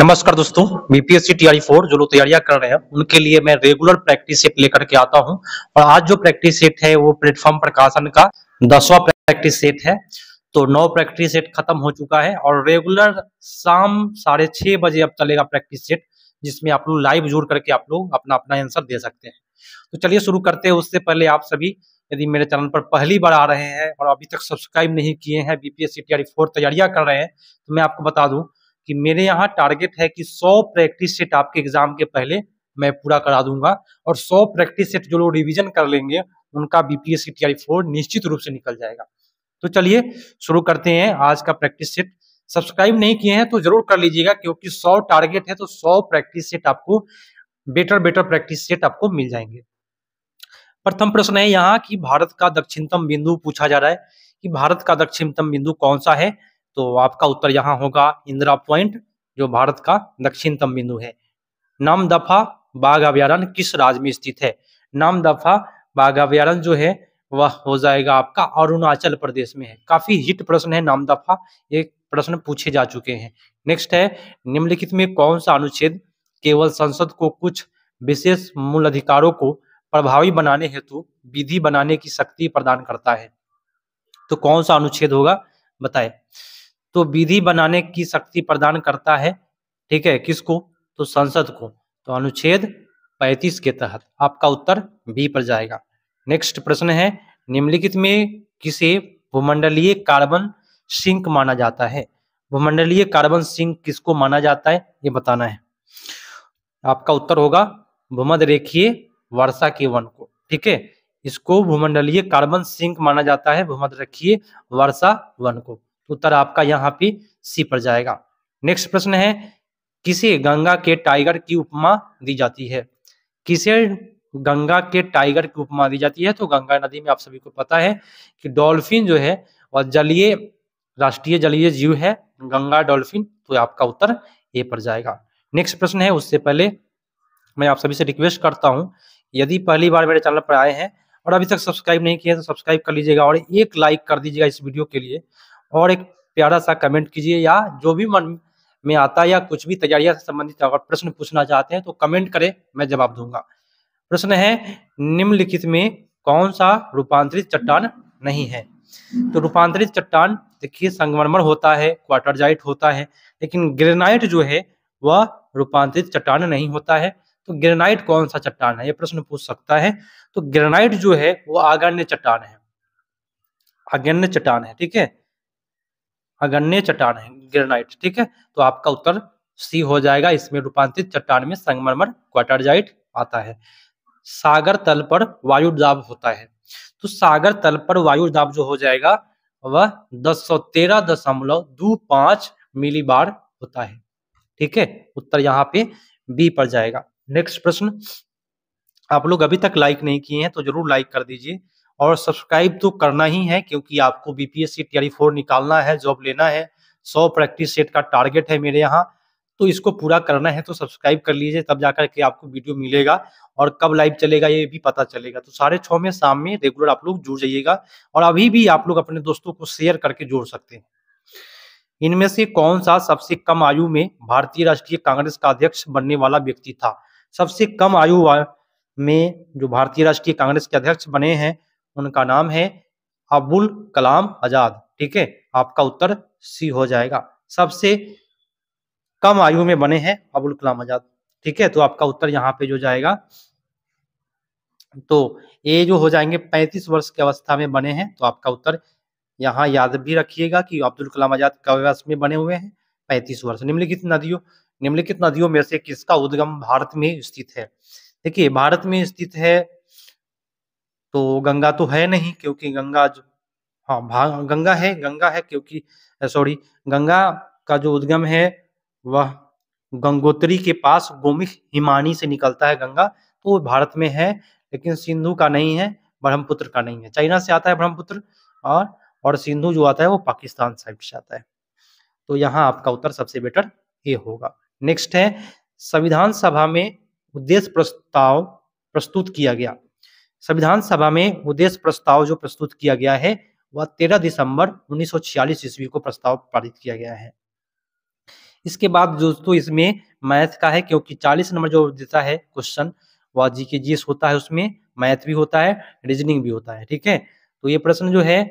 नमस्कार दोस्तों। BPSC TRE 4 जो लोग तैयारियां कर रहे हैं उनके लिए मैं रेगुलर प्रैक्टिस सेट लेकर के आता हूं। और आज जो प्रैक्टिस सेट है वो प्लेटफॉर्म प्रकाशन का 10वां प्रैक्टिस सेट है। तो 9 प्रैक्टिस सेट खत्म हो चुका है और रेगुलर शाम 6:30 बजे अब चलेगा प्रैक्टिस सेट, जिसमें आप लोग लाइव जुड़ करके आप लोग अपना अपना आंसर दे सकते हैं। तो चलिए शुरू करते हैं। उससे पहले आप सभी यदि मेरे चैनल पर पहली बार आ रहे हैं और अभी तक सब्सक्राइब नहीं किए हैं, बीपीएससी टीआरई 4 तैयारियां कर रहे हैं, तो मैं आपको बता दूं कि मेरे यहाँ टारगेट है कि 100 प्रैक्टिस सेट आपके एग्जाम के पहले मैं पूरा करा दूंगा और 100 प्रैक्टिस सेट जो लोग रिवीजन कर लेंगे उनका बीपीएससी टीआरई 4 निश्चित रूप से निकल जाएगा। तो चलिए शुरू करते हैं आज का प्रैक्टिस सेट। सब्सक्राइब नहीं किए हैं तो जरूर कर लीजिएगा, क्योंकि 100 टारगेट है तो 100 प्रैक्टिस सेट आपको बेटर प्रैक्टिस सेट आपको मिल जाएंगे। प्रथम प्रश्न है यहाँ कि भारत का दक्षिणतम बिंदु पूछा जा रहा है कि भारत का दक्षिणतम बिंदु कौन सा है। तो आपका उत्तर यहाँ होगा इंदिरा पॉइंट, जो भारत का दक्षिणतम बिंदु है। नामदफा बाघ अभयारण्य किस राज्य में स्थित है? नामदफा बाघ अभयारण्य जो है वह हो जाएगा आपका अरुणाचल प्रदेश में है। काफी हिट प्रश्न है नामदफा, ये प्रश्न पूछे जा चुके हैं। नेक्स्ट है, निम्नलिखित में कौन सा अनुच्छेद केवल संसद को कुछ विशेष मूल अधिकारों को प्रभावी बनाने हेतु विधि बनाने की शक्ति प्रदान करता है? तो कौन सा अनुच्छेद होगा बताए। तो विधि बनाने की शक्ति प्रदान करता है, ठीक है, किसको? तो संसद को। तो अनुच्छेद 35 के तहत आपका उत्तर बी पर जाएगा। नेक्स्ट प्रश्न है, निम्नलिखित में किसे भूमंडलीय कार्बन सिंक माना जाता है? भूमंडलीय कार्बन सिंक किसको माना जाता है ये बताना है। आपका उत्तर होगा भूमध्य रेखीय वर्षा के वन को, ठीक है, इसको भूमंडलीय कार्बन सिंक माना जाता है, भूमध्य रेखीय वर्षा वन को। उत्तर आपका यहाँ पे सी पर जाएगा। नेक्स्ट प्रश्न है, किसे गंगा के टाइगर की उपमा दी जाती है? किसे गंगा के टाइगर की उपमा दी जाती है? तो गंगा नदी में आप सभी को पता है कि डॉल्फिन जो है वह जलीय राष्ट्रीय जलीय जीव है, गंगा डॉल्फिन। तो आपका उत्तर ए पर जाएगा। नेक्स्ट प्रश्न है, उससे पहले मैं आप सभी से रिक्वेस्ट करता हूं, यदि पहली बार मेरे चैनल पर आए हैं और अभी तक सब्सक्राइब नहीं किए तो सब्सक्राइब कर लीजिएगा और एक लाइक कर दीजिएगा इस वीडियो के लिए, और एक प्यारा सा कमेंट कीजिए, या जो भी मन में आता है या कुछ भी तैयारियां से संबंधित अगर प्रश्न पूछना चाहते हैं तो कमेंट करें, मैं जवाब दूंगा। प्रश्न है, निम्नलिखित में कौन सा रूपांतरित चट्टान नहीं है? तो रूपांतरित चट्टान देखिए संगमरमर होता है, क्वार्टरजाइट होता है, लेकिन ग्रेनाइट जो है वह रूपांतरित चट्टान नहीं होता है। तो ग्रेनाइट कौन सा चट्टान है ये प्रश्न पूछ सकता है। तो ग्रेनाइट जो है वो आग्नेय चट्टान है, आग्नेय चट्टान है, ठीक है, आग्नेय चट्टान है ग्रेनाइट, ठीक है। तो आपका उत्तर सी हो जाएगा। इसमें रूपांतरित चट्टान में संगमरमर क्वार्टरजाइट आता है। सागर तल पर वायु दाब होता है, तो सागर तल पर वायु दाब जो हो जाएगा वह 1013.25 मिलीबार होता है, ठीक है। उत्तर यहाँ पे बी पर जाएगा। नेक्स्ट प्रश्न, आप लोग अभी तक लाइक नहीं किए हैं तो जरूर लाइक कर दीजिए और सब्सक्राइब तो करना ही है, क्योंकि आपको बीपीएससी टीआरई 4 निकालना है, जॉब लेना है। 100 प्रैक्टिस सेट का टारगेट है मेरे यहाँ, तो इसको पूरा करना है। तो सब्सक्राइब कर लीजिए, तब जाकर के आपको वीडियो मिलेगा और कब लाइव चलेगा ये भी पता चलेगा। तो 6:30 में शाम में रेगुलर आप लोग जुड़ जाइएगा और अभी भी आप लोग अपने दोस्तों को शेयर करके जोड़ सकते हैं। इनमें से कौन सा सबसे कम आयु में भारतीय राष्ट्रीय कांग्रेस का अध्यक्ष बनने वाला व्यक्ति था? सबसे कम आयु में जो भारतीय राष्ट्रीय कांग्रेस के अध्यक्ष बने हैं उनका नाम है अब्दुल कलाम आजाद, ठीक है। आपका उत्तर सी हो जाएगा। सबसे कम आयु में बने हैं अब्दुल कलाम आजाद, ठीक है। तो आपका उत्तर यहाँ पे जो जाएगा, तो ये जो हो जाएंगे 35 वर्ष की अवस्था में बने हैं। तो आपका उत्तर यहाँ याद भी रखिएगा कि अब्दुल कलाम आजाद कब वर्ष में बने हुए हैं? 35 वर्ष। निम्नलिखित नदियों में से किसका उद्गम भारत में स्थित है? देखिए भारत में स्थित है तो गंगा तो है नहीं, क्योंकि गंगा जो गंगा है क्योंकि सॉरी, गंगा का जो उद्गम है वह गंगोत्री के पास गोमुख हिमानी से निकलता है गंगा, तो भारत में है। लेकिन सिंधु का नहीं है, ब्रह्मपुत्र का नहीं है। चाइना से आता है ब्रह्मपुत्र और सिंधु जो आता है वो पाकिस्तान साइड से आता है। तो यहाँ आपका उत्तर सबसे बेटर ए होगा। नेक्स्ट है, संविधान सभा में उद्देश्य प्रस्ताव प्रस्तुत किया गया। संविधान सभा में उद्देश्य प्रस्ताव जो प्रस्तुत किया गया है वह 13 दिसंबर 1946 ईस्वी को प्रस्ताव पारित किया गया है। इसके बाद दोस्तों इसमें मैथ का है, क्योंकि 40 नंबर जो देता है क्वेश्चन वह जीके जीएस होता है, उसमें मैथ भी होता है, रीजनिंग भी होता है। ठीक है, तो ये प्रश्न जो है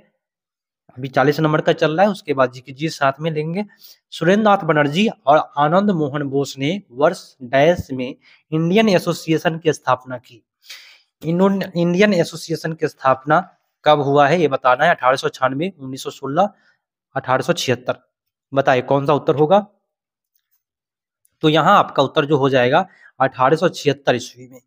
अभी 40 नंबर का चल रहा है, उसके बाद जीके जीएस साथ में लेंगे। सुरेंद्र नाथ बनर्जी और आनंद मोहन बोस ने वर्ष डैश में इंडियन एसोसिएशन की स्थापना की। इंडियन एसोसिएशन की स्थापना कब हुआ है ये बताना है। 1896, 1916, 1876। बताइए कौन सा उत्तर होगा। तो यहाँ आपका उत्तर जो हो जाएगा 1876 ईस्वी में।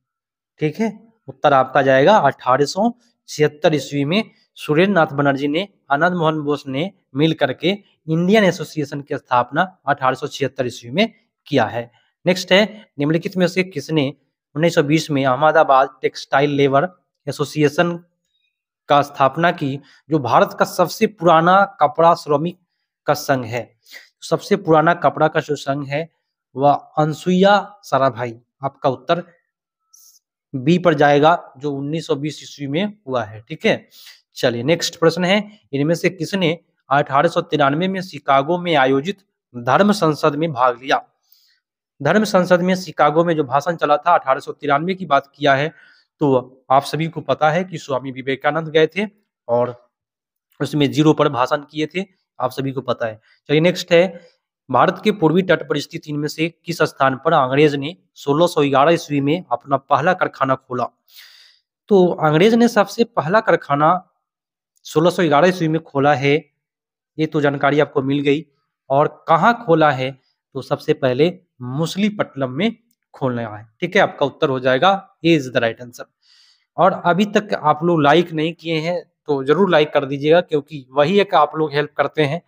ठीक है, उत्तर आपका जाएगा 1876 ईस्वी में। सुरेंद्र नाथ बनर्जी ने आनंद मोहन बोस ने मिल करके इंडियन एसोसिएशन की स्थापना 1876 ईस्वी में किया है। नेक्स्ट है, निम्नलिखित में से किसने 1920 में अहमदाबाद टेक्सटाइल लेबर एसोसिएशन का स्थापना की, जो भारत का सबसे पुराना कपड़ा श्रमिक का संघ है। सबसे पुराना कपड़ा का जो संघ है वह अनसुईया साराभाई। आपका उत्तर बी पर जाएगा, जो 1920 ईस्वी में हुआ है। ठीक है, चलिए नेक्स्ट प्रश्न है, इनमें से किसने 1893 में शिकागो में आयोजित धर्म संसद में भाग लिया। धर्म संसद में शिकागो में जो भाषण चला था 1893 की बात किया है, तो आप सभी को पता है कि स्वामी विवेकानंद गए थे और उसमें 0 पर भाषण किए थे, आप सभी को पता है। चलिए नेक्स्ट है, भारत के पूर्वी तट पर स्थित इनमें से किस स्थान पर अंग्रेज ने 1611 ईस्वी में अपना पहला कारखाना खोला। तो अंग्रेज ने सबसे पहला कारखाना 1611 ईस्वी में खोला है, ये तो जानकारी आपको मिल गई। और कहाँ खोला है, तो सबसे पहले मुसलीपट्टनम में खोलना है। ठीक है, आपका उत्तर हो जाएगा ए इज द राइट आंसर। और अभी तक आप लोग लाइक नहीं किए हैं तो जरूर लाइक कर दीजिएगा, क्योंकि वही एक आप लोग हेल्प करते हैं,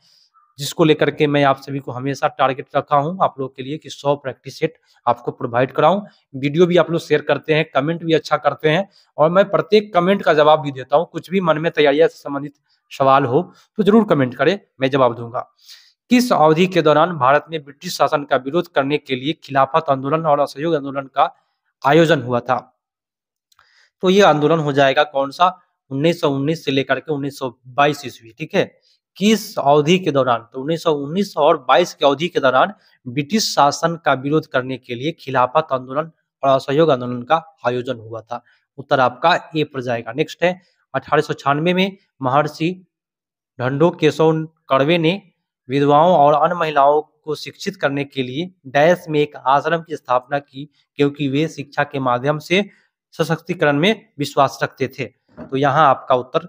जिसको लेकर के मैं आप सभी को हमेशा टारगेट रखा हूं आप लोग के लिए कि 100 प्रैक्टिस सेट आपको प्रोवाइड कराऊं। वीडियो भी आप लोग शेयर करते हैं, कमेंट भी अच्छा करते हैं, और मैं प्रत्येक कमेंट का जवाब भी देता हूं। कुछ भी मन में तैयारियां से संबंधित सवाल हो तो जरूर कमेंट करें, मैं जवाब दूंगा। किस अवधि के दौरान भारत में ब्रिटिश शासन का विरोध करने के लिए खिलाफत आंदोलन और असहयोग आंदोलन का आयोजन हुआ था। तो ये आंदोलन हो जाएगा कौन सा, 1919 से लेकर के 1922 ईस्वी। ठीक है, किस अवधि के दौरान, तो 1919 और 22 की अवधि के दौरान ब्रिटिश शासन का विरोध करने के लिए खिलाफत आंदोलन और असहयोग आंदोलन का आयोजन हुआ था। उत्तर आपका ए पर जाएगा। नेक्स्ट है, 1896 में महर्षि ढंडो केशव कर्वे ने विधवाओं और अन्य महिलाओं को शिक्षित करने के लिए डैश में एक आश्रम की स्थापना की, क्योंकि वे शिक्षा के माध्यम से सशक्तिकरण में विश्वास रखते थे। तो यहाँ आपका उत्तर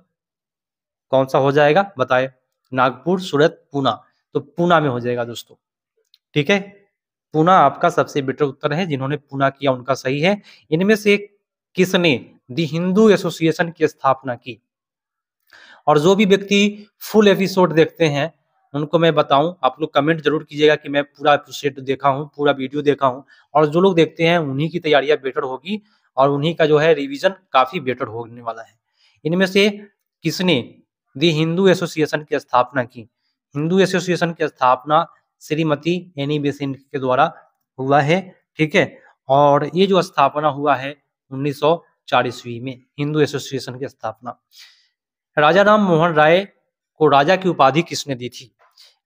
कौन सा हो जाएगा बताए, नागपुर, सूरत, पुणे। तो पुणे में हो जाएगा दोस्तों। ठीक है, पुणे आपका सबसे बेटर उत्तर है, जिन्होंने पुणे किया उनका सही है। इनमें से किसने दी हिंदू एसोसिएशन की स्थापना की। और जो भी व्यक्ति फुल एपिसोड देखते हैं उनको मैं बताऊं, आप लोग कमेंट जरूर कीजिएगा कि मैं पूरा एपिसोड देखा हूं, पूरा वीडियो देखा हूं। और जो लोग देखते हैं उन्हीं की तैयारियां बेटर होगी और उन्हीं का जो है रिवीजन काफी बेटर होने वाला है। इनमें से किसने दी हिंदू एसोसिएशन की स्थापना की। हिंदू एसोसिएशन की स्थापना श्रीमती एनी बेसेंट के द्वारा हुआ है। ठीक है, और ये जो स्थापना हुआ है 1904 ईस्वी में, हिंदू एसोसिएशन की स्थापना। राजा राम मोहन राय को राजा की उपाधि किसने दी थी।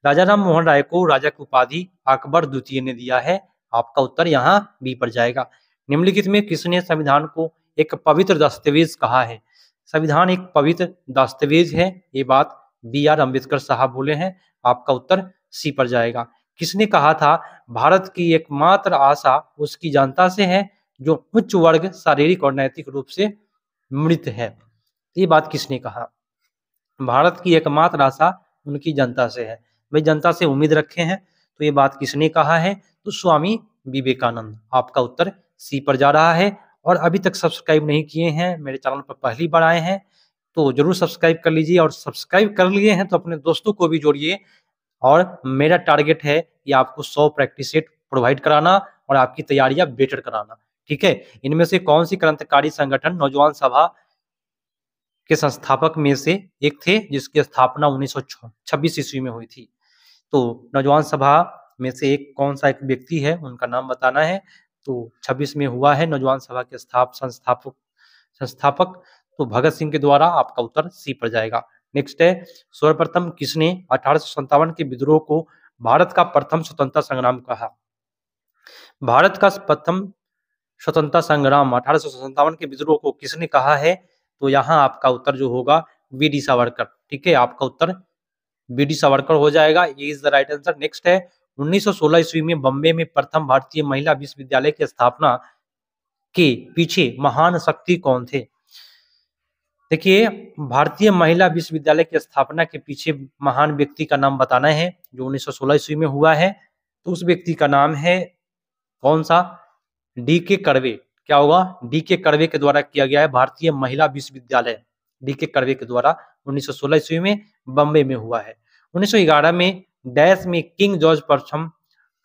राजा राम मोहन राय को राजा की उपाधि अकबर द्वितीय ने दिया है। आपका उत्तर यहाँ बी पर जाएगा। निम्नलिखित में किसने संविधान को एक पवित्र दस्तावेज कहा है। संविधान एक पवित्र दस्तावेज है, ये बात B.R. अम्बेडकर साहब बोले हैं। आपका उत्तर सी पर जाएगा। किसने कहा था भारत की एकमात्र आशा उसकी जनता से है जो उच्च वर्ग शारीरिक और नैतिक रूप से मृत है। ये बात किसने कहा, भारत की एकमात्र आशा उनकी जनता से है। भाई जनता से उम्मीद रखे हैं, तो ये बात किसने कहा है, तो स्वामी विवेकानंद। आपका उत्तर सी पर जा रहा है। और अभी तक सब्सक्राइब नहीं किए हैं, मेरे चैनल पर पहली बार आए हैं तो जरूर सब्सक्राइब कर लीजिए, और सब्सक्राइब कर लिए हैं तो अपने दोस्तों को भी जोड़िए। और मेरा टारगेट है कि आपको 100 प्रैक्टिस सेट प्रोवाइड कराना और आपकी तैयारियां बेटर कराना। ठीक है, इनमें से कौन सी क्रांतिकारी संगठन नौजवान सभा के संस्थापक में से एक थे, जिसकी स्थापना 1926 ईस्वी में हुई थी। तो नौजवान सभा में से एक कौन सा एक व्यक्ति है, उनका नाम बताना है। तो 26 में हुआ है नौजवान सभा के संस्थापक तो भगत सिंह के द्वारा। आपका उत्तर सी पर जाएगा। नेक्स्ट है, सर्वप्रथम किसने 1857 के विद्रोह को भारत का प्रथम स्वतंत्रता संग्राम कहा? भारत का प्रथम स्वतंत्रता संग्राम 1857 के विद्रोह को किसने कहा है? तो यहाँ आपका उत्तर जो होगा वी.डी. सावरकर। ठीक है, आपका उत्तर वी.डी. सावरकर हो जाएगा। ये is the right answer. Next है 1916 ईस्वी में बॉम्बे में प्रथम भारतीय महिला विश्वविद्यालय की स्थापना के पीछे महान शक्ति कौन थे? देखिए, भारतीय महिला विश्वविद्यालय की स्थापना के पीछे महान व्यक्ति का नाम बताना है जो 1916 ईस्वी में हुआ है। तो उस व्यक्ति का नाम है कौन सा? डी.के. कर्वे। क्या होगा? डी.के. कर्वे के द्वारा किया गया है भारतीय महिला विश्वविद्यालय। डी.के. कर्वे के द्वारा 1916 ईस्वी में बम्बई में हुआ है। 1911 में डैश में किंग जॉर्ज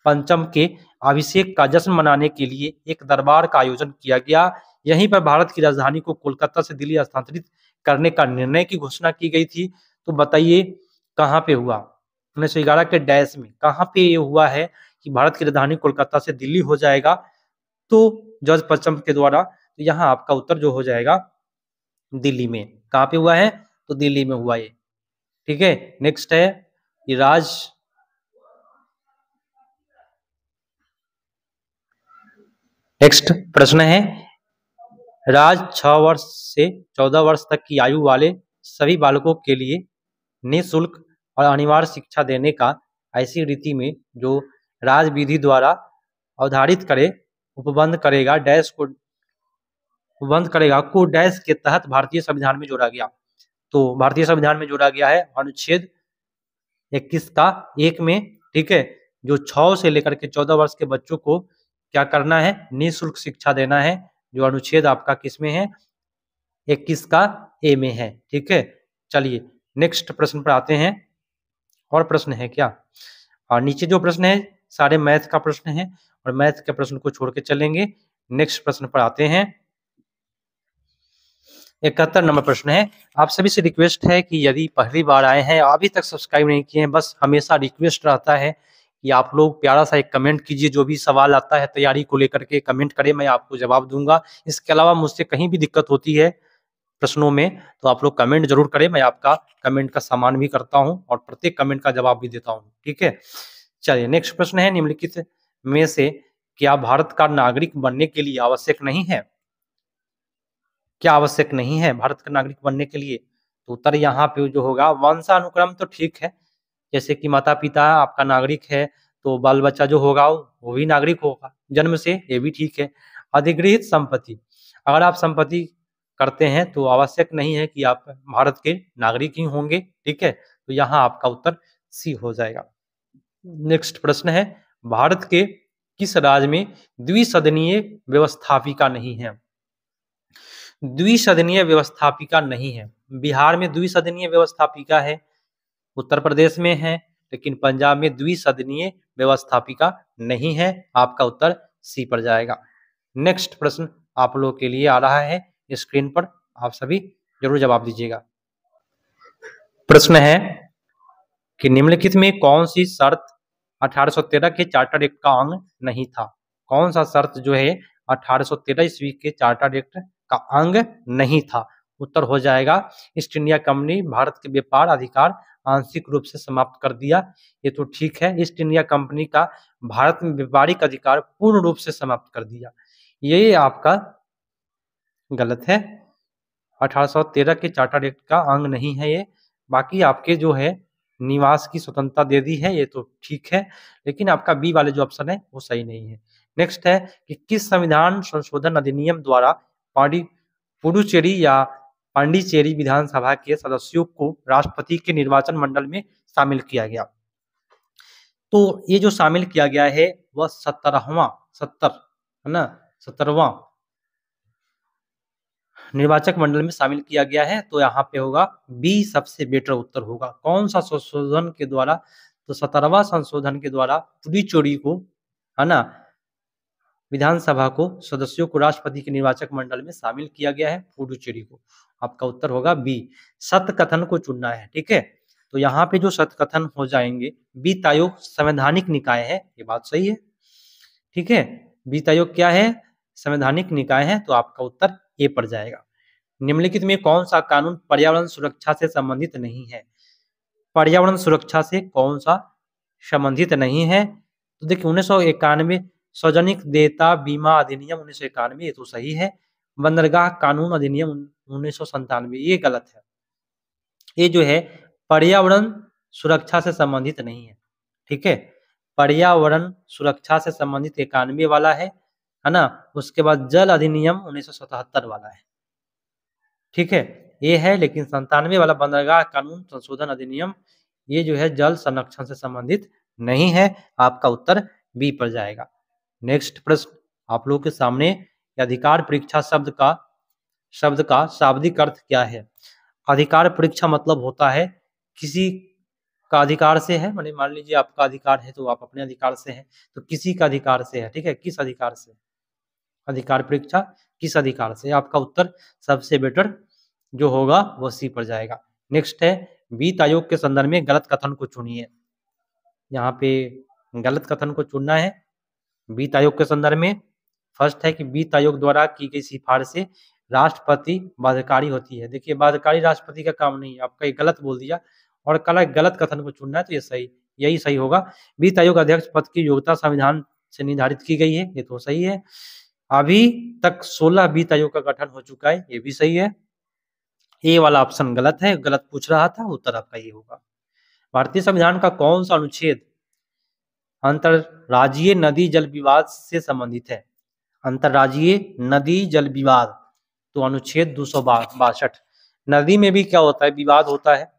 पंचम के अभिषेक का जश्न मनाने के लिए एक दरबार का आयोजन किया गया। यहीं पर भारत की राजधानी को कोलकाता से दिल्ली स्थानांतरित करने का निर्णय की घोषणा की गई थी। तो बताइए कहाँ पे हुआ? 1911 के डैश में कहाँ पे ये हुआ है कि भारत की राजधानी कोलकाता से दिल्ली हो जाएगा? तो जॉर्ज पंचम के द्वारा। तो यहाँ आपका उत्तर जो हो जाएगा दिल्ली में। कहाँ पे हुआ है? तो दिल्ली में हुआ ये। ठीक है, नेक्स्ट है ये नेक्स्ट प्रश्न है राज 6 वर्ष से 14 वर्ष तक की आयु वाले सभी बालकों के लिए निःशुल्क और अनिवार्य शिक्षा देने का ऐसी रीति में जो राज विधि द्वारा अवधारित करे उपबंध करेगा डैश को उपबंध करेगा को डैश के तहत भारतीय संविधान में जोड़ा गया। तो भारतीय संविधान में जोड़ा गया है अनुच्छेद 21 का 1 में। ठीक है, जो 6 से लेकर के 14 वर्ष के बच्चों को क्या करना है? निःशुल्क शिक्षा देना है। जो अनुच्छेद आपका किस में है? 21 का ए में है। ठीक है, चलिए नेक्स्ट प्रश्न पर आते हैं। और प्रश्न है क्या? और नीचे जो प्रश्न है सारे मैथ का प्रश्न है और मैथ के प्रश्न को छोड़ के चलेंगे। नेक्स्ट प्रश्न पर आते हैं। 71 नंबर प्रश्न है। आप सभी से रिक्वेस्ट है कि यदि पहली बार आए हैं अभी तक सब्सक्राइब नहीं किए हैं, बस हमेशा रिक्वेस्ट रहता है कि आप लोग प्यारा सा एक कमेंट कीजिए। जो भी सवाल आता है तैयारी को लेकर के कमेंट करें, मैं आपको जवाब दूंगा। इसके अलावा मुझसे कहीं भी दिक्कत होती है प्रश्नों में तो आप लोग कमेंट जरूर करें, मैं आपका कमेंट का सम्मान भी करता हूं और प्रत्येक कमेंट का जवाब भी देता हूं। ठीक है, चलिए नेक्स्ट प्रश्न है निम्नलिखित में से क्या भारत का नागरिक बनने के लिए आवश्यक नहीं है? क्या आवश्यक नहीं है भारत का नागरिक बनने के लिए? तो उत्तर यहाँ पे जो होगा वंशानुक्रम तो ठीक है, जैसे कि माता पिता आपका नागरिक है तो बाल बच्चा जो होगा वो भी नागरिक होगा जन्म से, ये भी ठीक है। अधिगृहित संपत्ति, अगर आप संपत्ति करते हैं तो आवश्यक नहीं है कि आप भारत के नागरिक ही होंगे। ठीक है, तो यहाँ आपका उत्तर सी हो जाएगा। नेक्स्ट प्रश्न है भारत के किस राज्य में द्विसदनीय व्यवस्थापिका नहीं है? द्विसदनीय व्यवस्थापिका नहीं है। बिहार में द्विसदनीय व्यवस्थापिका है, उत्तर प्रदेश में है, लेकिन पंजाब में द्विसदनीय व्यवस्थापिका नहीं है। आपका उत्तर सी पर जाएगा। नेक्स्ट प्रश्न आप लोगों के लिए आ रहा है स्क्रीन पर, आप सभी जरूर जवाब दीजिएगा। प्रश्न है कि निम्नलिखित में कौन सी शर्त 1813 के चार्टर्ड एक्ट का अंग नहीं था? कौन सा शर्त जो है 1813 ईस्वी के चार्टर्ड एक्ट का अंग नहीं था? उत्तर हो जाएगा ईस्ट इंडिया कंपनी भारत के व्यापार अधिकार आंशिक रूप से समाप्त कर दिया। ये तो ठीक है, ईस्ट इंडिया कंपनी का भारत में व्यापारिक अधिकार पूर्ण रूप से समाप्त कर दिया। ये आपका गलत है, 1813 के चार्टर्ड एक्ट का अंग नहीं है ये। बाकी आपके जो है निवास की स्वतंत्रता दे दी है, ये तो ठीक है, लेकिन आपका बी वाले जो ऑप्शन है वो सही नहीं है। नेक्स्ट है कि किस संविधान संशोधन अधिनियम द्वारा पुडुचेरी या पांडिचेरी विधानसभा के सदस्यों को राष्ट्रपति के निर्वाचन मंडल में शामिल किया गया? तो ये जो शामिल किया गया है वह 70 है ना, 70वां निर्वाचक मंडल में शामिल किया गया है। तो यहाँ पे होगा बी सबसे बेटर उत्तर होगा। कौन सा संशोधन के द्वारा? तो 17वां संशोधन के द्वारा पुडुचेरी को, है ना, विधानसभा को सदस्यों को राष्ट्रपति के निर्वाचक मंडल में शामिल किया गया है पुडुचेरी को। आपका उत्तर होगा बी, सत्कथन को चुनना है। ठीक है, तो यहाँ पे जो सत्कथन हो जाएंगे वित्त आयोग संवैधानिक निकाय है, ये बात सही है। ठीक है, वित्त आयोग क्या है? संवैधानिक निकाय है। तो आपका उत्तर ए पर जाएगा। निम्नलिखित में कौन सा कानून पर्यावरण सुरक्षा से संबंधित नहीं है? पर्यावरण सुरक्षा से कौन सा संबंधित नहीं है। तो देखिए 1991 सार्वजनिक देयता बीमा अधिनियम 1991 ये तो सही है। बंदरगाह कानून अधिनियम 1997 ये गलत है। ये जो है पर्यावरण सुरक्षा से संबंधित नहीं है, ठीक है। पर्यावरण सुरक्षा से संबंधित 91 वाला है ना। उसके बाद जल अधिनियम 1977 वाला है, ठीक है। ये है, लेकिन 97 वाला बंदरगाह कानून संशोधन अधिनियम ये जो है जल संरक्षण से संबंधित नहीं है। आपका उत्तर बी पर जाएगा। नेक्स्ट प्रश्न आप लोगों के सामने, अधिकार परीक्षा शब्द का शाब्दिक अर्थ क्या है? अधिकार परीक्षा मतलब होता है किसी का अधिकार से है, माने मान लीजिए आपका अधिकार है तो आप अपने अधिकार से है, तो किसी का अधिकार से है, ठीक है। किस अधिकार से? अधिकार परीक्षा किस अधिकार से? आपका उत्तर सबसे बेटर जो होगा वो सी पर जाएगा। नेक्स्ट है वित्त आयोग के संदर्भ में गलत कथन को चुनिए। यहाँ पे गलत कथन को चुनना है वित्त आयोग के संदर्भ में। फर्स्ट है कि वित्त आयोग द्वारा की गई सिफारिशें राष्ट्रपति बाध्यकारी होती है। देखिए बाध्यकारी राष्ट्रपति का काम नहीं है, आपका ये गलत बोल दिया और कल गलत कथन को चुनना है, तो ये यही सही होगा। वित्त आयोग अध्यक्ष पद की योग्यता संविधान से निर्धारित की गई है, ये तो सही है। अभी तक 16 वित्त आयोग का गठन हो चुका है, ये भी सही है। ए वाला ऑप्शन गलत है, गलत पूछ रहा था, उत्तर आपका ये होगा। भारतीय संविधान का कौन सा अनुच्छेद अंतरराज्यीय नदी जल विवाद से संबंधित है? अंतरराज्यीय नदी जल विवाद तो अनुच्छेद 262। नदी में भी क्या होता है, विवाद होता है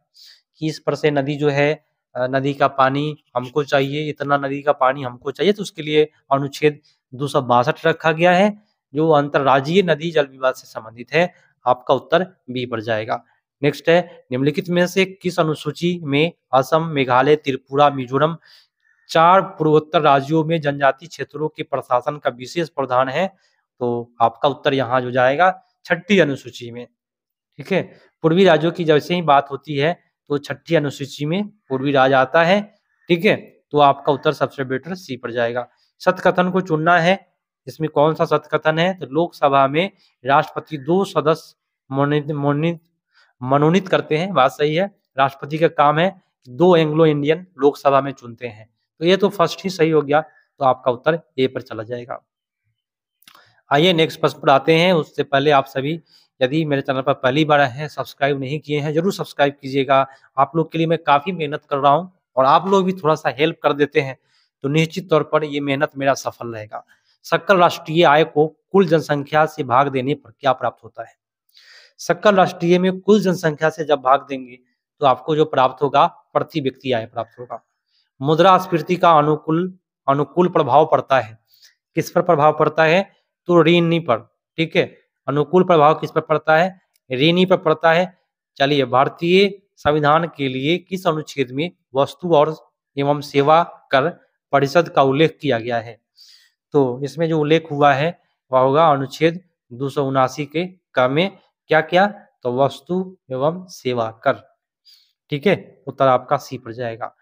कि इस पर से नदी जो है नदी का पानी हमको चाहिए, इतना नदी का पानी हमको चाहिए, तो उसके लिए अनुच्छेद 262 रखा गया है जो अंतरराज्यीय नदी जल विवाद से संबंधित है। आपका उत्तर बी पर जाएगा। नेक्स्ट है निम्नलिखित में से किस अनुसूची में असम, मेघालय, त्रिपुरा, मिजोरम 4 पूर्वोत्तर राज्यों में जनजातीय क्षेत्रों के प्रशासन का विशेष प्रावधान है? तो आपका उत्तर यहाँ जो जाएगा 6ठी अनुसूची में, ठीक है। पूर्वी राज्यों की जैसे ही बात होती है तो 6ठी अनुसूची में पूर्वी राज्य आता है, ठीक है। तो आपका उत्तर सबसे बेटर सी पर जाएगा। सत्य कथन को चुनना है, इसमें कौन सा सत्य कथन है? तो लोकसभा में राष्ट्रपति 2 सदस्य मनोनीत करते हैं, बात सही है। राष्ट्रपति का काम है 2 एंग्लो इंडियन लोकसभा में चुनते हैं, तो ये तो फर्स्ट ही सही हो गया, तो आपका उत्तर ए पर चला जाएगा। आइए नेक्स्ट प्रश्न पर आते हैं। उससे पहले आप सभी यदि मेरे चैनल पर पहली बार हैं, सब्सक्राइब नहीं किए हैं, जरूर सब्सक्राइब कीजिएगा। आप लोग के लिए मैं काफ़ी मेहनत कर रहा हूँ और आप लोग भी थोड़ा सा हेल्प कर देते हैं तो निश्चित तौर पर ये मेहनत मेरा सफल रहेगा। सकल राष्ट्रीय आय को कुल जनसंख्या से भाग देने पर क्या प्राप्त होता है? सकल राष्ट्रीय में कुल जनसंख्या से जब भाग देंगे तो आपको जो प्राप्त होगा प्रति व्यक्ति आय प्राप्त होगा। मुद्रास्फीति का अनुकूल प्रभाव पड़ता है, किस पर प्रभाव पड़ता है? तो ऋणी पर, ठीक है। अनुकूल प्रभाव किस पर पड़ता है? ऋणी पर पड़ता है। चलिए भारतीय संविधान के लिए किस अनुच्छेद में वस्तु और एवं सेवा कर परिषद का उल्लेख किया गया है? तो इसमें जो उल्लेख हुआ है वह होगा अनुच्छेद 279 के क में क्या क्या? तो वस्तु एवं सेवा कर, ठीक है। उत्तर आपका सी पर जाएगा।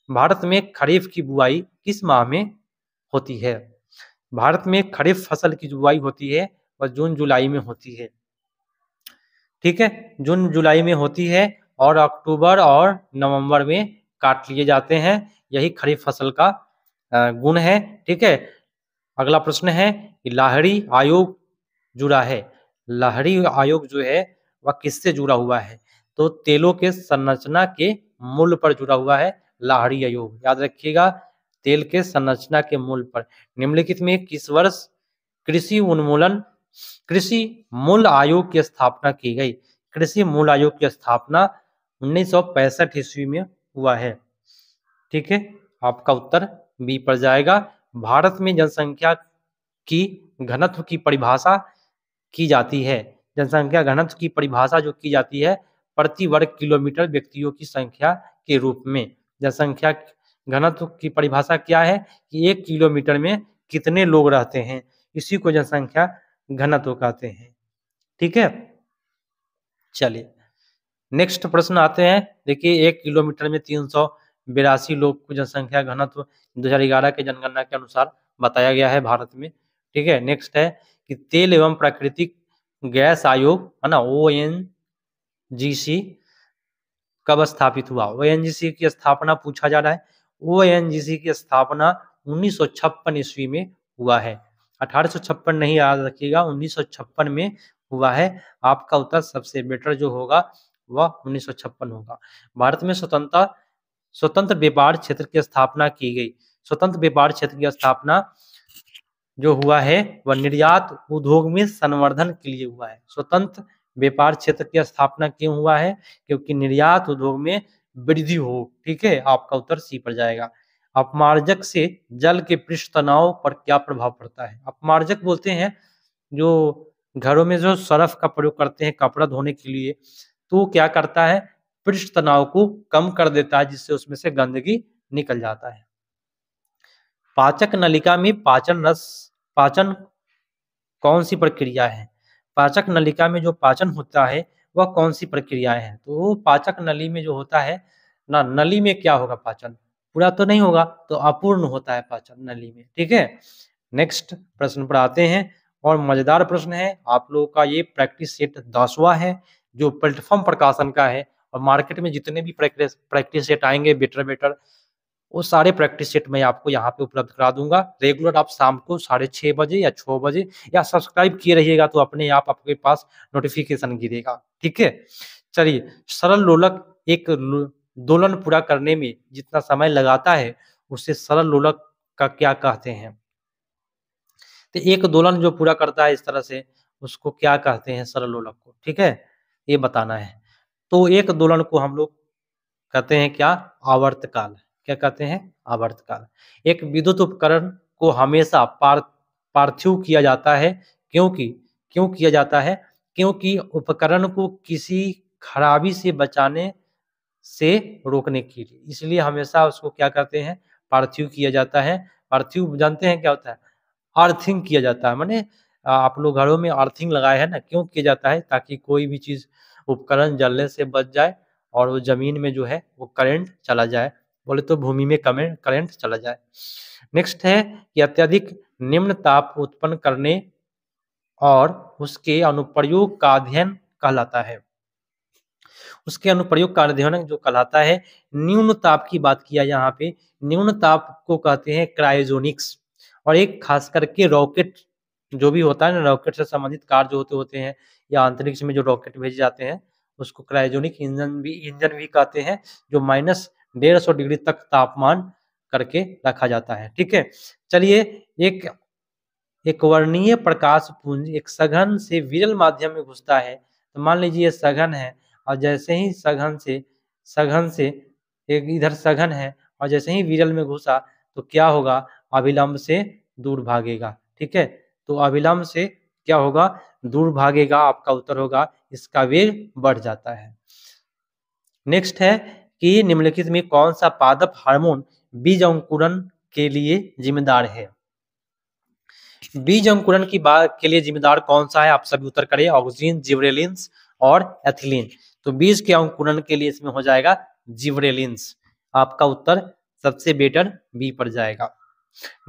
भारत में खरीफ की बुआई किस माह में होती है? भारत में खरीफ फसल की बुआई होती है वह जून जुलाई में होती है, ठीक है। जून जुलाई में होती है और अक्टूबर और नवंबर में काट लिए जाते हैं, यही खरीफ फसल का गुण है, ठीक है। अगला प्रश्न है कि लाहिड़ी आयोग जुड़ा है। लाहिड़ी आयोग जो है वह किससे जुड़ा हुआ है? तो तेलों के संरचना के मूल्य पर जुड़ा हुआ है लाहिड़ी आयोग, याद रखिएगा, तेल के संरचना के मूल्य पर। निम्नलिखित में किस वर्ष कृषि मूल्य आयोग की स्थापना की गई? कृषि मूल्य आयोग की स्थापना 1965 ईस्वी में हुआ है, ठीक है। आपका उत्तर बी पर जाएगा। भारत में जनसंख्या की घनत्व की परिभाषा की जाती है। जनसंख्या घनत्व की परिभाषा जो की जाती है प्रति वर्ग किलोमीटर व्यक्तियों की संख्या के रूप में। जनसंख्या घनत्व की परिभाषा क्या है कि 1 किलोमीटर में कितने लोग रहते हैं, इसी को जनसंख्या घनत्व कहते हैं, ठीक है। चलिए नेक्स्ट प्रश्न आते हैं। देखिए 1 किलोमीटर में 382 लोग को जनसंख्या घनत्व 2011 के जनगणना के अनुसार बताया गया है भारत में, ठीक है। नेक्स्ट है कि तेल एवं प्राकृतिक गैस आयोग है ना, ONGC कब स्थापित हुआ? ONGC की स्थापना पूछा जा रहा है। ओएनजीसी की स्थापना 1956 ईस्वी में हुआ है। 1856 नहीं याद रखिएगा, 1956 में हुआ है। आपका उत्तर सबसे बेटर जो होगा वह 1956 होगा। भारत में स्वतंत्र व्यापार क्षेत्र की स्थापना की गई। स्वतंत्र व्यापार क्षेत्र की स्थापना जो हुआ है वह निर्यात उद्योग में संवर्धन के लिए हुआ है। स्वतंत्र व्यापार क्षेत्र की स्थापना क्यों हुआ है? क्योंकि निर्यात उद्योग में वृद्धि हो। ठीक है, आपका उत्तर सी पर जाएगा। अपमार्जक से जल के पृष्ठ तनाव पर क्या प्रभाव पड़ता है? अपमार्जक बोलते हैं जो घरों में जो सर्फ का प्रयोग करते हैं कपड़ा धोने के लिए, तो क्या करता है, पृष्ठ तनाव को कम कर देता है, जिससे उसमें से गंदगी निकल जाता है। पाचक नलिका में पाचन कौन सी प्रक्रिया है? पाचक नलिका में जो पाचन होता है वह कौन सी प्रक्रियाएं हैं? तो पाचक नली में जो होता है ना, नली में क्या होगा, पाचन पूरा तो नहीं होगा, तो अपूर्ण होता है पाचन नली में। ठीक है, नेक्स्ट प्रश्न पर आते हैं, और मजेदार प्रश्न है आप लोगों का। ये प्रैक्टिस सेट 10वां है जो प्लेटफॉर्म प्रकाशन का है, और मार्केट में जितने भी प्रैक्टिस सेट आएंगे बेटर वो सारे प्रैक्टिस सेट मैं आपको यहाँ पे उपलब्ध करा दूंगा। रेगुलर आप शाम को 6:30 बजे या 6 बजे या सब्सक्राइब किए रहिएगा तो अपने आप आपके पास नोटिफिकेशन गिरेगा। ठीक है, चलिए, सरल लोलक एक दोलन पूरा करने में जितना समय लगाता है उसे सरल लोलक का क्या कहते हैं? तो एक दोलन जो पूरा करता है इस तरह से उसको क्या कहते हैं, सरल लोलक को? ठीक है, ये बताना है। तो एक दोलन को हम लोग कहते हैं क्या? आवर्तकाल। क्या कहते हैं? आवर्तकाल। एक विद्युत उपकरण को हमेशा पार्थिव किया जाता है, क्यों किया जाता है? क्योंकि उपकरण को किसी खराबी से बचाने से रोकने के लिए, इसलिए हमेशा उसको क्या कहते हैं? पार्थिव किया जाता है। पार्थिव जानते हैं क्या होता है? अर्थिंग किया जाता है, माने आप लोग घरों में अर्थिंग लगाए हैं ना, क्यों किया जाता है? ताकि कोई भी चीज उपकरण जलने से बच जाए और वो जमीन में जो है वो करंट चला जाए, बोले तो भूमि में करंट चला जाए। नेक्स्ट है कि अत्यधिक निम्न ताप उत्पन्न करने और उसके अनुप्रयोग का अध्ययन कहलाता है। उसके अनुप्रयोग का अध्ययन जो कहलाता है, न्यून ताप की बात किया यहाँ पे। न्यून ताप को कहते हैं क्रायोजेनिक्स। और एक खास करके रॉकेट जो भी होता है ना, रॉकेट से संबंधित कार्य जो होते हैं या अंतरिक्ष में जो रॉकेट भेजे जाते हैं उसको क्रायोजेनिक इंजन भी कहते हैं, जो -150 डिग्री तक तापमान करके रखा जाता है। ठीक है, चलिए, एक वर्णीय प्रकाश पुंज एक सघन से विरल माध्यम में घुसता है। तो मान लीजिए ये सघन है, और जैसे ही सघन से एक इधर सघन है और जैसे ही विरल में घुसा तो क्या होगा? अभिलंब से दूर भागेगा। ठीक है, तो अभिलंब से क्या होगा? दूर भागेगा। आपका उत्तर होगा इसका वेग बढ़ जाता है। नेक्स्ट है कि निम्नलिखित में कौन सा पादप हार्मोन बीज अंकुरण के लिए जिम्मेदार है? बीज अंकुरण की बात के लिए जिम्मेदार कौन सा है? आप सभी उत्तर करें, ऑक्सीन, जिब्रेलिन्स और एथिलीन। तो बीज के अंकुरण के लिए इसमें हो जाएगा जिब्रेलिन्स। आपका उत्तर सबसे बेटर बी पर जाएगा।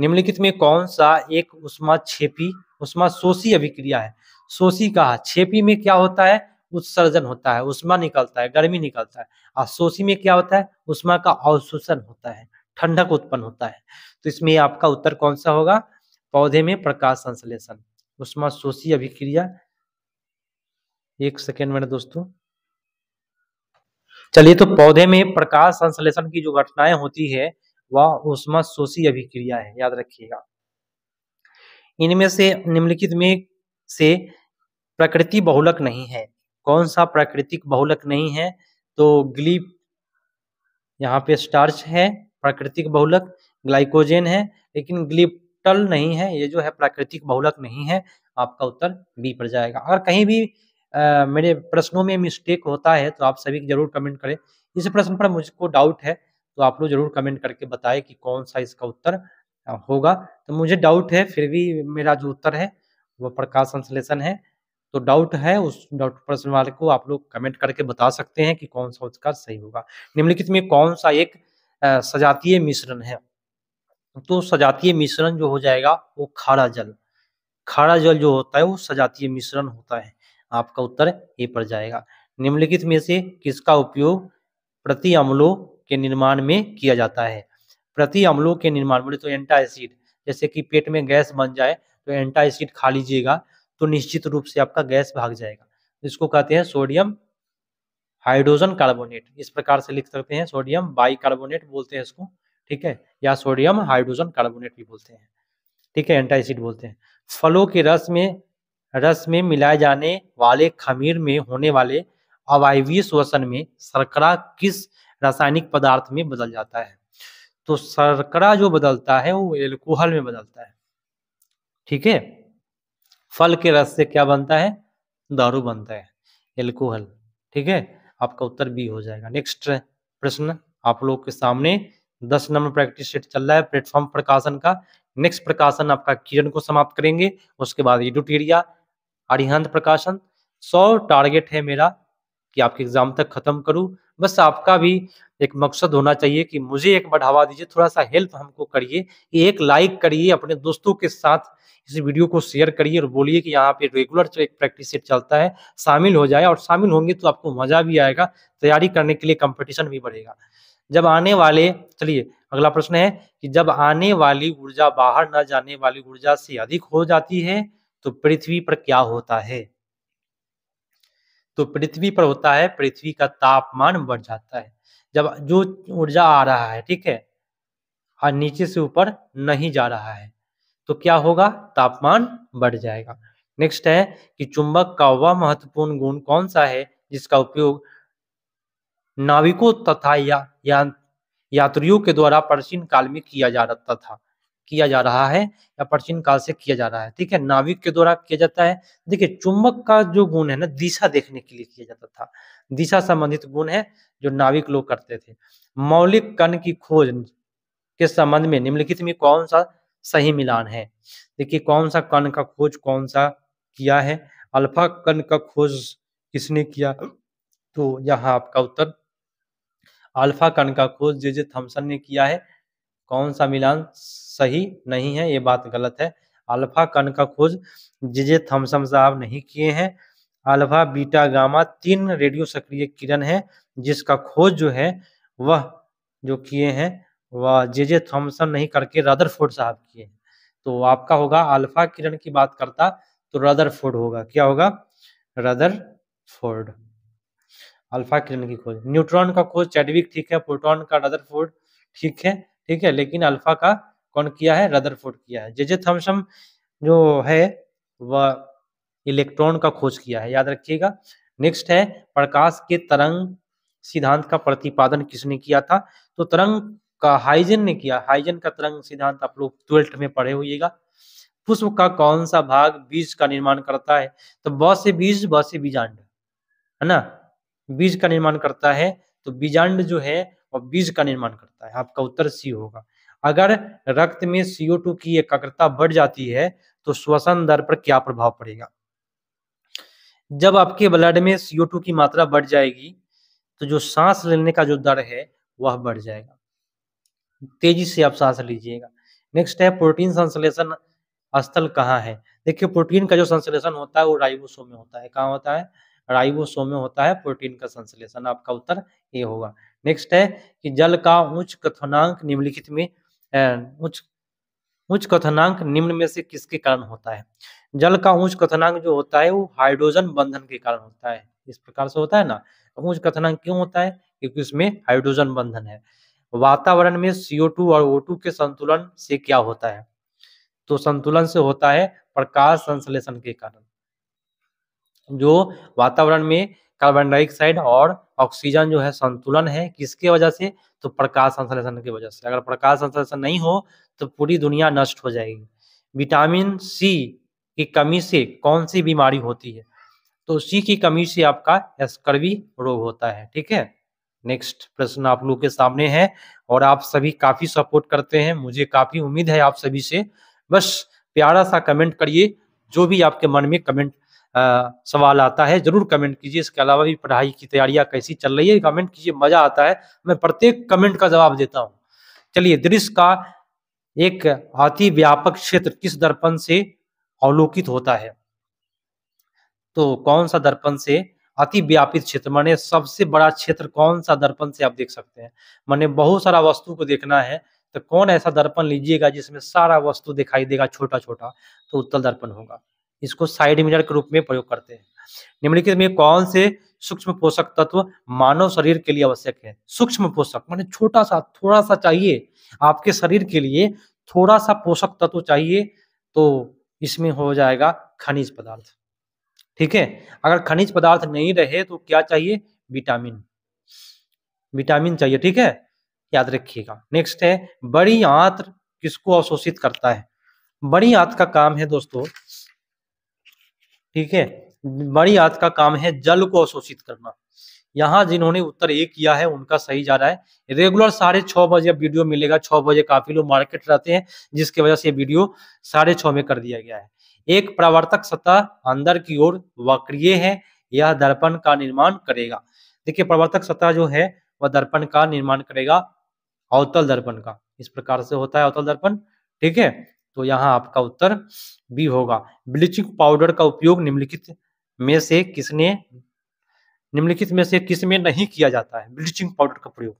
निम्नलिखित में कौन सा एक उष्मा शोषी अभिक्रिया है? शोषी कहा, छेपी में क्या होता है? उत्सर्जन होता है, उष्मा निकलता है, गर्मी निकलता है। और शोषी में क्या होता है? उष्मा का अवशोषण होता है, ठंडक उत्पन्न होता है। तो इसमें आपका उत्तर कौन सा होगा? पौधे में प्रकाश संश्लेषण, उष्मा शोषी अभिक्रिया। एक सेकेंड मेरे दोस्तों, चलिए, तो पौधे में प्रकाश संश्लेषण की जो घटनाएं होती है वह उष्मा शोषी अभिक्रिया है, याद रखिएगा। इनमें से निम्नलिखित में से प्रकृति बहुलक नहीं है। कौन सा प्राकृतिक बहुलक नहीं है? तो ग्लिप, यहाँ पे स्टार्च है प्राकृतिक बहुलक, ग्लाइकोजेन है, लेकिन ग्लिप्टल नहीं है। ये जो है प्राकृतिक बहुलक नहीं है। आपका उत्तर बी पर जाएगा। अगर कहीं भी मेरे प्रश्नों में मिस्टेक होता है तो आप सभी जरूर कमेंट करें। इस प्रश्न पर मुझको डाउट है तो आप लोग जरूर कमेंट करके बताएं कि कौन सा इसका उत्तर होगा। तो मुझे डाउट है, फिर भी मेरा जो उत्तर है वो प्रकाश संश्लेषण है। तो डाउट है, उस डाउट प्रश्न वाले को आप लोग कमेंट करके बता सकते हैं कि कौन सा उसका सही होगा। निम्नलिखित में कौन सा एक सजातीय मिश्रण है? तो सजातीय मिश्रण जो हो जाएगा वो खारा जल जो होता है वो सजातीय मिश्रण होता है। आपका उत्तर ए पर जाएगा। निम्नलिखित में से किसका उपयोग प्रति अम्लों के निर्माण में किया जाता है? प्रति अम्लों के निर्माण, बोले तो एंटासिड, जैसे कि पेट में गैस बन जाए तो एंटासिड खा लीजिएगा तो निश्चित रूप से आपका गैस भाग जाएगा। इसको कहते हैं सोडियम हाइड्रोजन कार्बोनेट, इस प्रकार से लिख सकते हैं, सोडियम बाइकार्बोनेट बोलते हैं इसको, ठीक है, या सोडियम हाइड्रोजन कार्बोनेट भी बोलते हैं, ठीक है, एंटासिड बोलते हैं। फलों के रस में मिलाए जाने वाले खमीर में होने वाले अवायवीय श्वसन में शर्करा किस रासायनिक पदार्थ में बदल जाता है? तो शर्करा जो बदलता है वो एल्कोहल में बदलता है, ठीक है। फल के रस से क्या बनता है? दारू बनता है, एल्कोहल, ठीक है। आपका उत्तर बी हो जाएगा। नेक्स्ट प्रश्न आप लोग के सामने 10 नंबर प्रैक्टिस सेट चल रहा है प्लेटफॉर्म प्रकाशन का। नेक्स्ट प्रकाशन आपका किरण को समाप्त करेंगे, उसके बाद एडुटेरिया अरिहंत प्रकाशन। 100 टारगेट है मेरा कि आपके एग्जाम तक खत्म करूं। बस आपका भी एक मकसद होना चाहिए कि मुझे एक बढ़ावा दीजिए, थोड़ा सा हेल्प हमको करिए, एक लाइक करिए, अपने दोस्तों के साथ इस वीडियो को शेयर करिए और बोलिए कि यहाँ पे रेगुलर एक प्रैक्टिस सेट चलता है, शामिल हो जाए। और शामिल होंगे तो आपको मजा भी आएगा, तैयारी करने के लिए कंपटीशन भी बढ़ेगा। जब आने वाले, चलिए अगला प्रश्न है कि जब आने वाली ऊर्जा बाहर न जाने वाली ऊर्जा से अधिक हो जाती है तो पृथ्वी पर क्या होता है? तो पृथ्वी पर होता है, पृथ्वी का तापमान बढ़ जाता है। जब जो ऊर्जा आ रहा है, ठीक है, और नीचे से ऊपर नहीं जा रहा है तो क्या होगा? तापमान बढ़ जाएगा। नेक्स्ट है कि चुंबक का वह महत्वपूर्ण गुण कौन सा है जिसका उपयोग नाविकों तथा यात्रियों के द्वारा प्राचीन काल में किया जा रहा है या प्राचीन काल से किया जा रहा है, ठीक है, नाविक के द्वारा किया जाता है। देखिए चुंबक का जो गुण है ना, दिशा देखने के लिए किया जाता था, दिशा संबंधित गुण है जो नाविक लोग करते थे। मौलिक कण की खोज के संबंध में निम्नलिखित में कौन सा सही मिलान है? देखिए कौन सा कण का खोज कौन सा किया है? अल्फा कण का खोज किसने किया? तो यहाँ आपका उत्तर अल्फा कण का खोज जे थॉमसन ने किया है। कौन सा मिलान सही नहीं है? ये बात गलत है। अल्फा कण का खोज जे थॉमसन साहब नहीं किए हैं। अल्फा बीटा गामा 3 रेडियो सक्रिय किरण है जिसका खोज जो है वह जो किए हैं वह जे थॉमसन नहीं करके रदरफोर्ड साहब किए हैं। तो आपका होगा अल्फा किरण की बात करता तो रदरफोर्ड होगा। क्या होगा? रदरफोर्ड। अल्फा किरण की खोज। न्यूट्रॉन का खोज चैडविक, ठीक है। प्रोटॉन का रदरफोर्ड, ठीक है, लेकिन अल्फा का कौन किया है? रदरफोर्ड किया है। जे थॉमसन जो है वह इलेक्ट्रॉन का खोज किया है, याद रखिएगा। नेक्स्ट है प्रकाश के तरंग सिद्धांत का प्रतिपादन किसने किया था? तो तरंग का हाइजन ने किया। हाइजन का तरंग सिद्धांत आप लोग 12th में पढ़े होइएगा। पुष्प का कौन सा भाग बीज का निर्माण करता है? तो ब से बीजांड, है ना, बीज का निर्माण करता है। तो बीजांड जो है वह बीज का निर्माण करता है। आपका उत्तर सी होगा। अगर रक्त में CO2 की एकाग्रता बढ़ जाती है तो श्वसन दर पर क्या प्रभाव पड़ेगा? जब आपके ब्लड में CO2 की मात्रा बढ़ जाएगी तो जो सांस लेने का जो दर है वह बढ़ जाएगा, तेजी से आप सांस लीजिएगा। नेक्स्ट है प्रोटीन संश्लेषण स्थल कहाँ है? देखिए प्रोटीन का जो संश्लेषण होता है वो राइबोसोम में होता है। कहाँ होता है? राइबोसोम में होता है प्रोटीन का संश्लेषण। आपका उत्तर ये होगा। नेक्स्ट है कि जल का उच्च क्वथनांक निम्नलिखित में उच्च क्वथनांक निम्न में से किसके कारण होता है? जल का उच्च क्वथनांक जो होता है वो हाइड्रोजन बंधन के कारण होता है। इस प्रकार से होता है ना। उच्च क्वथनांक क्यों होता है? क्योंकि उसमें हाइड्रोजन बंधन है। वातावरण में CO2 और O2 के संतुलन से क्या होता है? तो संतुलन से होता है प्रकाश संश्लेषण के कारण। जो वातावरण में कार्बन डाइऑक्साइड और ऑक्सीजन जो है संतुलन है, किसके वजह से? तो प्रकाश संश्लेषण की वजह से। अगर प्रकाश संश्लेषण नहीं हो तो पूरी दुनिया नष्ट हो जाएगी। विटामिन सी की कमी से कौन सी बीमारी होती है? तो सी की कमी से आपका स्कर्वी रोग होता है, ठीक है। नेक्स्ट प्रश्न आप लोग के सामने है और आप सभी काफी सपोर्ट करते हैं, मुझे काफी उम्मीद है आप सभी से। बस प्यारा सा कमेंट करिए, जो भी आपके मन में कमेंट सवाल आता है जरूर कमेंट कीजिए। इसके अलावा भी पढ़ाई की तैयारियां कैसी चल रही है कमेंट कीजिए, मजा आता है, मैं प्रत्येक कमेंट का जवाब देता हूँ। चलिए, दृश्य का एक अति व्यापक क्षेत्र किस दर्पण से अवलोकित होता है? तो कौन सा दर्पण से? अति व्यापित क्षेत्र माने सबसे बड़ा क्षेत्र कौन सा दर्पण से आप देख सकते हैं? माने बहुत सारा वस्तु को देखना है तो कौन ऐसा दर्पण लीजिएगा जिसमें सारा वस्तु दिखाई देगा छोटा छोटा, तो उत्तल दर्पण होगा। इसको साइड मिरर के रूप में प्रयोग करते हैं। निम्नलिखित में कौन से सूक्ष्म पोषक तत्व मानव शरीर के लिए आवश्यक है? सूक्ष्म पोषक माने छोटा सा, थोड़ा सा चाहिए आपके शरीर के लिए, थोड़ा सा पोषक तत्व चाहिए, तो इसमें हो जाएगा खनिज पदार्थ। ठीक है, अगर खनिज पदार्थ नहीं रहे तो क्या चाहिए? विटामिन, विटामिन चाहिए। ठीक है, याद रखिएगा। नेक्स्ट है बड़ी आंत किसको अवशोषित करता है? बड़ी आंत का काम है दोस्तों, ठीक है, बड़ी आंत का काम है जल को अवशोषित करना। यहाँ जिन्होंने उत्तर ए किया है उनका सही जा रहा है। रेगुलर 6:30 बजे वीडियो मिलेगा, 6 बजे काफी लोग मार्केट रहते हैं, जिसकी वजह से वीडियो 6:30 में कर दिया गया है। एक परावर्तक सतह अंदर की ओर वक्रीय है, यह दर्पण का निर्माण करेगा। देखिए परावर्तक सतह जो है वह दर्पण का निर्माण करेगा, अवतल दर्पण का। इस प्रकार से होता है अवतल दर्पण। ठीक है, तो यहाँ आपका उत्तर बी होगा। ब्लीचिंग पाउडर का उपयोग निम्नलिखित में से किस में नहीं किया जाता है? ब्लीचिंग पाउडर का प्रयोग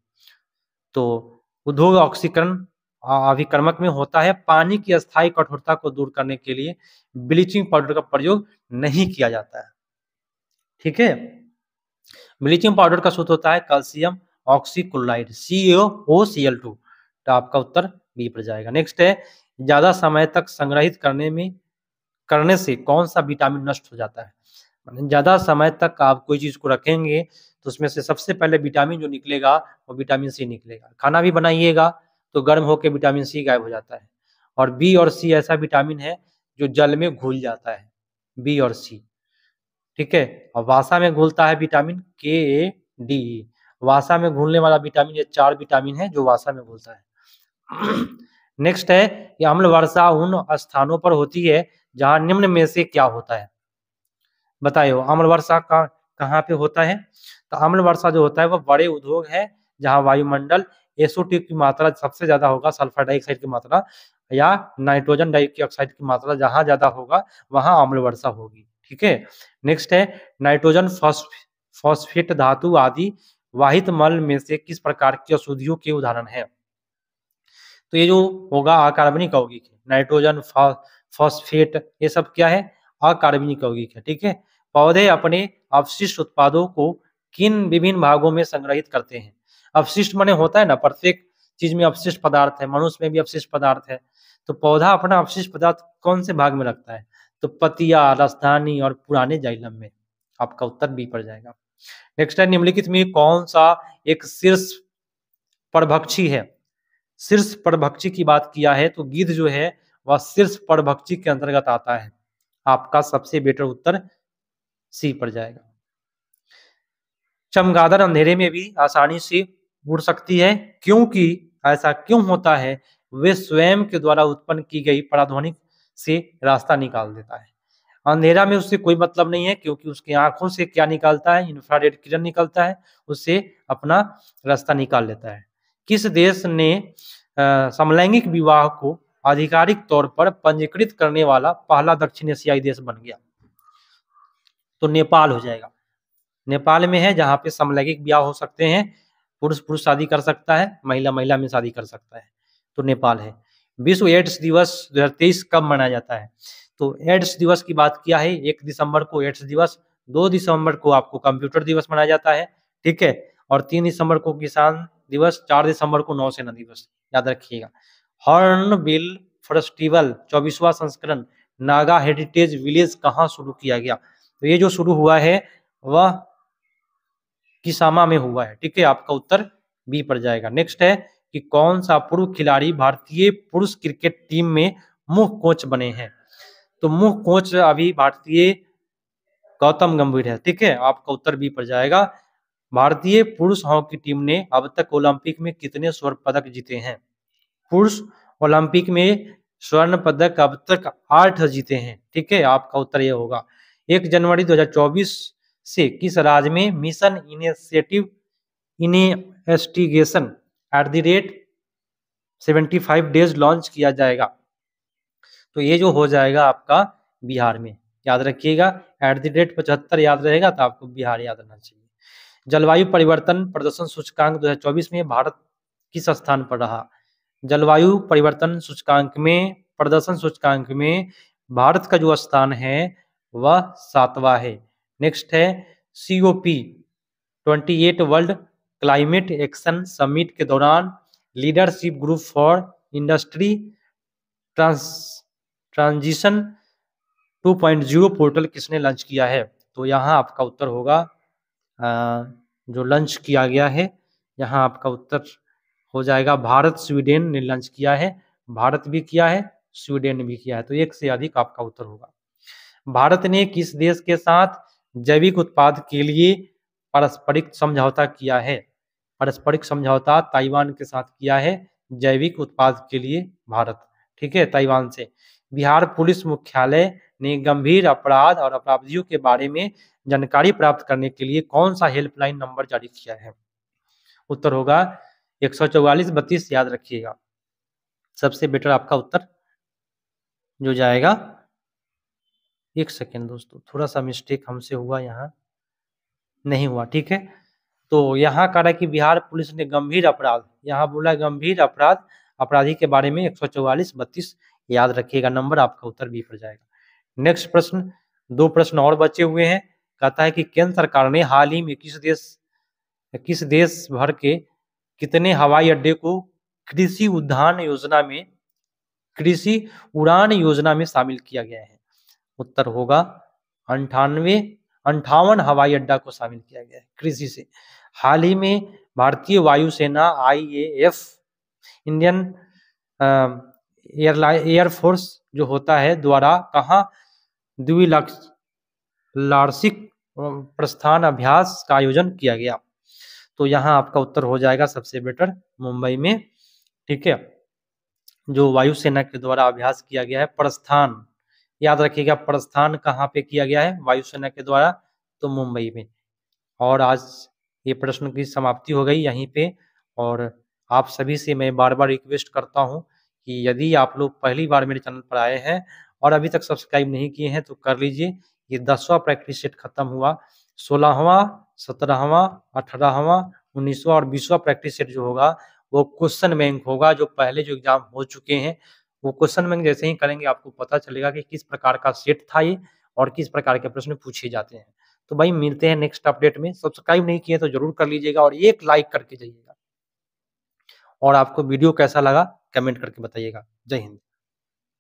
तो उद्योग ऑक्सीकरण अभिकर्मक में होता है। पानी की अस्थायी कठोरता को दूर करने के लिए ब्लीचिंग पाउडर का प्रयोग नहीं किया जाता है। ठीक है, ब्लीचिंग पाउडर का सूत्र होता है कैल्शियम ऑक्सीक्लोराइड CaOCl2। तो आपका उत्तर बी पर जाएगा। नेक्स्ट है ज्यादा समय तक संग्रहित करने से कौन सा विटामिन नष्ट हो जाता है? ज्यादा समय तक आप कोई चीज को रखेंगे तो उसमें से सबसे पहले विटामिन जो निकलेगा वो विटामिन सी निकलेगा। खाना भी बनाइएगा तो गर्म होकर विटामिन सी गायब हो जाता है। और बी और सी ऐसा विटामिन है जो जल में घुल जाता है, बी और सी। ठीक है, और वासा में घुलता है विटामिन KA, वासा में घुलने वाला विटामिन, ये 4 विटामिन है जो वासा में घुलता है। नेक्स्ट है कि अम्ल वर्षा उन स्थानों पर होती है जहां निम्न में से क्या होता है? बताइए अम्ल वर्षा का कहाँ पे होता है? तो अम्ल वर्षा जो होता है वह बड़े उद्योग है जहां वायुमंडल SO2 की मात्रा सबसे ज्यादा होगा, सल्फर डाइऑक्साइड की मात्रा या नाइट्रोजन डाइऑक्साइड की मात्रा जहां ज्यादा होगा वहां अम्ल वर्षा होगी। ठीक है, नेक्स्ट है नाइट्रोजन फॉस्फेट धातु आदि वाहित मल में से किस प्रकार की अशुद्धियों के उदाहरण है? तो ये जो होगा अकार्बनिक यौगिक है, नाइट्रोजन फॉस्फेट, ये सब क्या है? अकार्बनिक यौगिक है। ठीक है, पौधे अपने अवशिष्ट उत्पादों को किन विभिन्न भागों में संग्रहित करते हैं? अवशिष्ट माने होता है ना, प्रत्येक चीज में अवशिष्ट पदार्थ है, मनुष्य में भी अवशिष्ट पदार्थ है। तो पौधा अपना अवशिष्ट पदार्थ कौन से भाग में रखता है? तो पतिया, रसधानी और पुराने जाइलम में। आपका उत्तर बी पर जाएगा। नेक्स्ट है निम्नलिखित में कौन सा एक शीर्ष परभक्षी है? शीर्ष परभक्षी की बात किया है तो गिद्ध जो है वह शीर्ष परभक्षी के अंतर्गत आता है। आपका सबसे बेटर उत्तर सी पर जाएगा। चमगादड़ अंधेरे में भी आसानी से उड़ सकती है, क्योंकि ऐसा क्यों होता है? वे स्वयं के द्वारा उत्पन्न की गई पराध्वनिक से रास्ता निकाल देता है। अंधेरा में उससे कोई मतलब नहीं है, क्योंकि उसकी आंखों से क्या निकलता है? इंफ्रारेड किरण निकलता है, उससे अपना रास्ता निकाल लेता है। किस देश ने समलैंगिक विवाह को आधिकारिक तौर पर पंजीकृत करने वाला पहला दक्षिण एशियाई देश बन गया? तो नेपाल हो जाएगा। नेपाल में है जहाँ पे समलैंगिक विवाह हो सकते हैं, पुरुष पुरुष शादी कर सकता है, महिला महिला में शादी कर सकता है, तो नेपाल है। विश्व एड्स दिवस 2023 कब मनाया जाता है? तो एड्स दिवस की बात किया है, 1 दिसंबर को एड्स दिवस, 2 दिसंबर को आपको कंप्यूटर दिवस मनाया जाता है। ठीक है, और 3 दिसंबर को किसान दिवस, 4 दिसंबर को नौसेना दिवस, याद रखिएगा। हॉर्नबिल फेस्टिवल 24वां संस्करण नागा हेरिटेज विलेज कहाँ शुरू किया गया? तो ये जो शुरू हुआ है वह किसामा में हुआ है। ठीक है, आपका उत्तर बी पर जाएगा। नेक्स्ट है कि कौन सा पूर्व खिलाड़ी भारतीय पुरुष क्रिकेट टीम में मुख्य कोच बने हैं? तो मुख्य कोच अभी भारतीय गौतम गंभीर है। ठीक है, आपका उत्तर बी पर जाएगा। भारतीय पुरुष हॉकी टीम ने अब तक ओलंपिक में कितने स्वर्ण पदक जीते हैं? पुरुष ओलंपिक में स्वर्ण पदक अब तक 8 जीते हैं। ठीक है, आपका उत्तर यह होगा। 1 जनवरी 2024 से किस राज्य में mission initiative investigation @75 days launch किया जाएगा? तो ये जो हो जाएगा आपका बिहार में, याद रखिएगा। @75 याद रहेगा तो आपको बिहार याद रहना चाहिए। जलवायु परिवर्तन प्रदर्शन सूचकांक 2024 में भारत किस स्थान पर रहा? जलवायु परिवर्तन सूचकांक में, प्रदर्शन सूचकांक में भारत का जो स्थान है वह 7वां है। नेक्स्ट है COP 28 world climate action summit के दौरान leadership group for industry transition 2.0 portal किसने लॉन्च किया है? तो यहाँ आपका उत्तर होगा जो लॉन्च किया गया है, यहाँ आपका उत्तर हो जाएगा भारत स्वीडन ने लॉन्च किया है। भारत भी किया है, स्वीडन भी किया है, तो एक से अधिक आपका उत्तर होगा। भारत ने किस देश के साथ जैविक उत्पाद के लिए पारस्परिक समझौता किया है? पारस्परिक समझौता ताइवान के साथ किया है जैविक उत्पाद के लिए भारत, ठीक है, ताइवान से। बिहार पुलिस मुख्यालय ने गंभीर अपराध और अपराधियों के बारे में जानकारी प्राप्त करने के लिए कौन सा हेल्पलाइन नंबर जारी किया है? उत्तर होगा 14432, याद रखिएगा। सबसे बेटर आपका उत्तर जो जाएगा, एक सेकेंड दोस्तों, थोड़ा सा मिस्टेक हमसे हुआ, यहाँ नहीं हुआ, ठीक है। तो यहाँ कह रहा है कि बिहार पुलिस ने गंभीर अपराध, यहाँ बोला गंभीर अपराध, अपराधी के बारे में 14432, याद रखिएगा, नंबर आपका उत्तर बी पर जाएगा। नेक्स्ट प्रश्न, 2 प्रश्न और बचे हुए हैं। कहता है कि केंद्र सरकार ने हाल ही में किस देश भर के कितने हवाई अड्डे को कृषि उड़ान योजना में शामिल किया गया है? उत्तर होगा 58 हवाई अड्डा को शामिल किया गया है कृषि से। हाल ही में भारतीय वायुसेना IAF, इंडियन एयरफोर्स जो होता है, द्वारा कहाँ द्विवार्षिक प्रस्थान अभ्यास का आयोजन किया गया? तो यहाँ आपका उत्तर हो जाएगा सबसे बेटर मुंबई में, ठीक है। जो वायुसेना के द्वारा अभ्यास किया गया है प्रस्थान, याद रखिएगा, प्रस्थान कहाँ पे किया गया है वायुसेना के द्वारा? तो मुंबई में। और आज ये प्रश्न की समाप्ति हो गई यहीं पे। और आप सभी से मैं बार बार रिक्वेस्ट करता हूँ कि यदि आप लोग पहली बार मेरे चैनल पर आए हैं और अभी तक सब्सक्राइब नहीं किए हैं तो कर लीजिए। ये 10वां प्रैक्टिस सेट खत्म हुआ, 16वां, 17वां, 18वां, 19वां और 20वां प्रैक्टिस सेट जो होगा वो क्वेश्चन बैंक होगा। जो पहले जो एग्जाम हो चुके हैं वो क्वेश्चन बैंक जैसे ही करेंगे आपको पता चलेगा कि किस प्रकार का सेट था ये और किस प्रकार के प्रश्न पूछे जाते हैं। तो भाई मिलते हैं नेक्स्ट अपडेट में। सब्सक्राइब नहीं किए तो जरूर कर लीजिएगा और एक लाइक करके जाइएगा। और आपको वीडियो कैसा लगा कमेंट करके बताइएगा। जय हिंद।